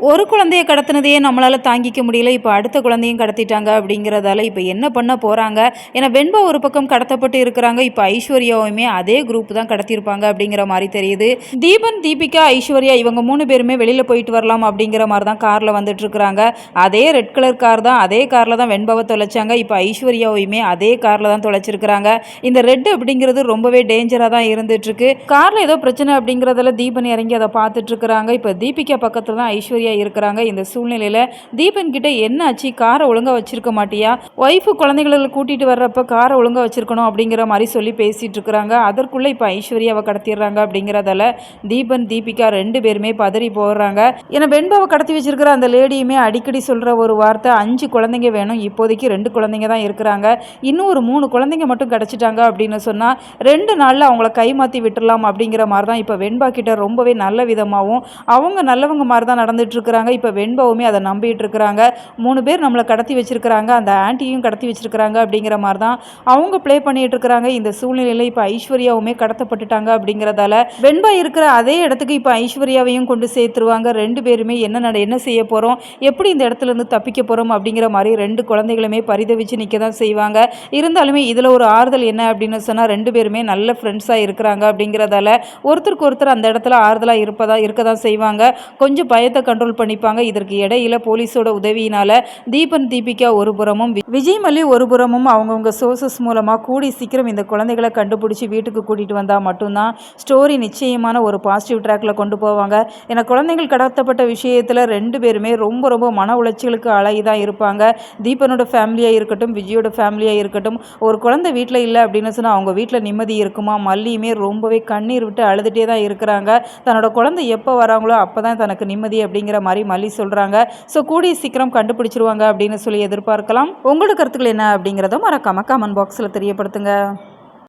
ஒரு குழந்தைய கடத்தினதையே நம்மளால் தாங்கிக்க முடியல, இப்போ அடுத்த குழந்தையும் கடத்திட்டாங்க அப்படிங்கிறதால இப்போ என்ன பண்ண போகிறாங்க? ஏன்னா வெண்பா ஒரு பக்கம் கடத்தப்பட்டு இருக்கிறாங்க, இப்போ ஐஸ்வர்யாவுமே அதே குரூப் தான் கடத்தியிருப்பாங்க அப்படிங்கிற மாதிரி தெரியுது. தீபன், தீபிகா, ஐஸ்வர்யா இவங்க 3 பேருமே வெளியில் போயிட்டு வரலாம் அப்படிங்கிற மாதிரி தான் காரில் வந்துட்டு இருக்கிறாங்க. அதே ரெட் கலர் கார் தான், அதே காரில் தான் வெண்பாவை தொலைச்சாங்க. இப்போ ஐஸ்வர்யாவையுமே அதே காரில் தான் தொலைச்சிருக்கிறாங்க. இந்த ரெட் அப்படிங்கிறது ரொம்பவே டேஞ்சராக தான் இருந்துட்டு இருக்கு. காரில் ஏதோ பிரச்சனை அப்படிங்கிறதுல தீபன் இறங்கி அதை பார்த்துட்டு இருக்கிறாங்க. இப்போ தீபிகா பக்கத்தில் தான் ஐஸ்வர்யா இருக்கிறாங்க. இந்த சூழ்நிலையில தீபன் கிட்ட என்ன ஆச்சு, காரை ஒழுங்கா வச்சிருக்க மாட்டியா, ஒய்ஃபு குழந்தைகளை கூட்டிட்டு வர்றப்ப காரை ஒழுங்கா வச்சிருக்கணும் அப்படிங்கிற மாதிரி சொல்லி பேசிட்டு இருக்கிறாங்க. அதற்குள்ள இப்ப ஐஸ்வர்யாவை கடத்திடுறாங்க. அப்படிங்கிறதால தீபன், தீபிகா 2 பேருமே பதறி போடுறாங்க. ஏன்னா வெண்பாவை கடத்தி வச்சிருக்கிற அந்த லேடியுமே அடிக்கடி சொல்ற ஒரு வார்த்தை, 5 குழந்தைங்க வேணும், இப்போதைக்கு 2 குழந்தைங்க தான் இருக்கிறாங்க, இன்னும் ஒரு 3 குழந்தைங்க மட்டும் கிடைச்சிட்டாங்க அப்படின்னு சொன்னா 2 நாள்ல அவங்கள கைமாத்தி விட்டுறலாம் அப்படிங்கிற மாதிரி தான் இப்ப வெண்பா கிட்ட ரொம்பவே நல்ல விதமாகவும் அவங்க நல்லவங்க மாதிரி தான் நடந்துட்டு இருக்கிறாங்க. இப்போ வெண்பாவுமே அதை நம்பிட்டு இருக்கிறாங்க. 3 பேர் நம்மளை கடத்தி வச்சிருக்கிறாங்க, அந்த ஆன்ட்டியும் கடத்தி வச்சிருக்கிறாங்க அப்படிங்கிற மாதிரி தான் அவங்க ப்ளே பண்ணிட்டு இருக்கிறாங்க. இந்த சூழ்நிலையில் இப்போ ஐஸ்வர்யாவுமே கடத்தப்பட்டுட்டாங்க. அப்படிங்கிறதால வெண்பா இருக்கிற அதே இடத்துக்கு இப்போ ஐஸ்வர்யாவையும் கொண்டு சேர்த்துருவாங்க. 2 பேருமே என்ன செய்ய போகிறோம், எப்படி இந்த இடத்துல இருந்து தப்பிக்க போகிறோம் அப்படிங்கிற மாதிரி 2 குழந்தைகளுமே பரிதவிச்சு நிற்க தான் செய்வாங்க. இருந்தாலுமே இதில் ஒரு ஆறுதல் என்ன அப்படின்னு சொன்னால் 2 பேருமே நல்ல ஃப்ரெண்ட்ஸாக இருக்கிறாங்க. அப்படிங்கிறதால ஒருத்தருக்கு ஒருத்தர் அந்த இடத்துல ஆறுதலாக இருக்க தான் செய்வாங்க. கொஞ்சம் பயத்தை கண்ட்ரோல் பண்ணிப்பாங்க. இதற்கு இடையில போலீஸோட உதவியினால தீபன், தீபிகா ஒரு புறமும் விஜய் மல்லி ஒரு புறமும் அவங்கவுங்க சோர்சஸ் மூலமாக கூடி சீக்கிரம் இந்த குழந்தைகளை கண்டுபிடிச்சி வீட்டுக்கு கூட்டிகிட்டு வந்தால் மட்டும்தான் ஸ்டோரி நிச்சயமான ஒரு பாசிட்டிவ் ட்ராக்ல கொண்டு போவாங்க. ஏன்னா குழந்தைகள் கடத்தப்பட்ட விஷயத்தில் 2 பேருமே ரொம்ப ரொம்ப மன உளைச்சலுக்கு ஆளாகி தான் இருப்பாங்க. தீபனோட ஃபேமிலியாக இருக்கட்டும், விஜயோட ஃபேமிலியாக இருக்கட்டும், ஒரு குழந்தை வீட்டில் இல்லை அப்படின்னு சொன்னால் அவங்க வீட்டில் நிம்மதி இருக்குமா? மல்லியுமே ரொம்பவே கண்ணீர் விட்டு அழுதுகிட்டே தான் இருக்கிறாங்க. தன்னோட குழந்தை எப்போ வராங்களோ அப்போ தான் தனக்கு நிம்மதி அப்படிங்கிற மாதிரி மல்லி சொல்கிறாங்க. ஸோ கூடிய சீக்கிரம் கண்டுபிடிச்சிருவாங்க அப்படின்னு சொல்லி எதிர்பார்க்கலாம். உங்களோட கருத்துக்கள் என்ன அப்படிங்கிறத மறக்காம கமெண்ட் பாக்ஸில் தெரியப்படுத்துங்க.